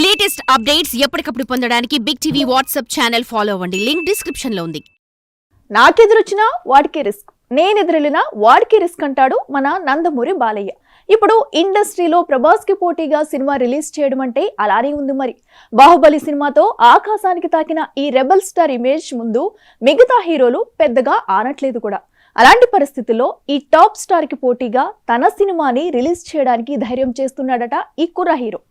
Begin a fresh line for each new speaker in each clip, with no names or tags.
Latest updates ఎప్పటికప్పుడు పొందడానికి big TV WhatsApp channel follow అవ్వండి. లింక్ డిస్క్రిప్షన్ లో ఉంది.
నాకెదురొచ్చినా వాడికి రిస్క్, నేనెదురెళ్ళినా వాడికి రిస్క్ అంటాడు మన నందమూరి బాలయ్య. ఇప్పుడు ఇండస్ట్రీలో ప్రభాస్ కి పోటీగా సినిమా రిలీజ్ చేయడం అంటే అలానే ఉంది మరి. బాహుబలి సినిమాతో ఆకాశానికి తాకిన ఈ రెబల్ స్టార్ ఇమేజ్ ముందు మిగతా హీరోలు పెద్దగా ఆనట్లేదు కూడా. అలాంటి పరిస్థితుల్లో ఈ టాప్ స్టార్ కి పోటీగా తన సినిమాని రిలీజ్ చేయడానికి ధైర్యం చేస్తున్నాడట ఈ కుర్ర hero.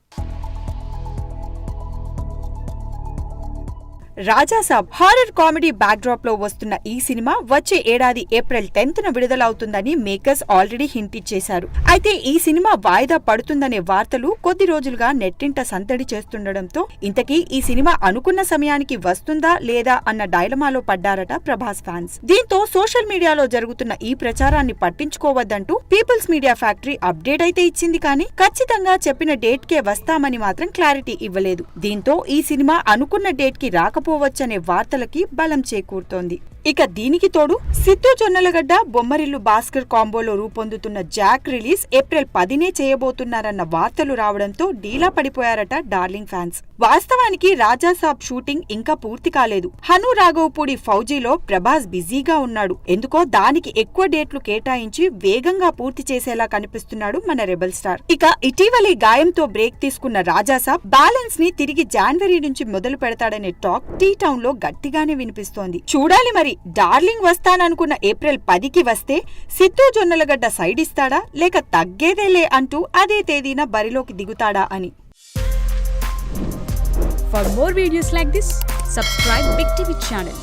Raja Saab horror comedy back drop లో వస్తున్న ఈ సినిమా వచ్చే ఏడాది ఏప్రిల్ 10న విడుదలవుతుందని మేకర్స్ ఆల్రెడీ హింట్ ఇచ్చేశారు. అయితే ఈ సినిమా వాయిదా పడుతుందనే వార్తలు కొద్ది రోజులుగా నెట్టింట సందడి చేస్తుండటంతో ఇంతకీ ఈ సినిమా అనుకున్న సమయానికి వస్తుందా లేదా అన్న డైలమాలో పడ్డారట ప్రభాస్ ఫ్యాన్స్. దీంతో సోషల్ మీడియాలో జరుగుతున్న ఈ ప్రచారాన్ని పట్టించుకోవద్దంటూ పీపుల్స్ మీడియా ఫ్యాక్టరీ అప్డేట్ అయితే ఇచ్చింది, కానీ ఖచ్చితంగా చెప్పిన డేట్ కే వస్తామని మాత్రం క్లారిటీ ఇవ్వలేదు. దీంతో ఈ సినిమా అనుకున్న డేట్ కి రాకపోవచ్చనే వార్తలకి బలం చేకూరుతోంది. ఇక దీనికి తోడు సిద్ధు జొన్నలగడ్డ బొమ్మరిల్లు భాస్కర్ కాంబోలో రూపొందుతున్న జాక్ రిలీజ్ ఏప్రిల్ 10నే చేయబోతున్నారన్న వార్తలు రావడంతో డీలా పడిపోయారట డార్లింగ్ ఫ్యాన్స్. వాస్తవానికి రాజాసాబ్ షూటింగ్ ఇంకా పూర్తి కాలేదు. హను రాఘవపూడి ఫౌజీలో ప్రభాస్ బిజీగా ఉన్నాడు. ఎందుకో దానికి ఎక్కువ డేట్లు కేటాయించి వేగంగా పూర్తి చేసేలా కనిపిస్తున్నాడు మన రెబల్ స్టార్. ఇక ఇటీవలే గాయంతో బ్రేక్ తీసుకున్న రాజాసాబ్ బ్యాలెన్స్ ని తిరిగి జనవరి నుంచి మొదలు పెడతాడనే టాక్ టీ టౌన్ లో గట్టిగానే వినిపిస్తోంది. చూడాలి మరి డార్లింగ్ వస్తాననుకున్న ఏప్రిల్ 10కి వస్తే సిద్ధు జొన్నలగడ్డ సైడ్ ఇస్తాడా లేక తగ్గేదేలే అంటూ అదే తేదీన బరిలోకి దిగుతాడా అని.
For more videos like this, subscribe Big TV channel.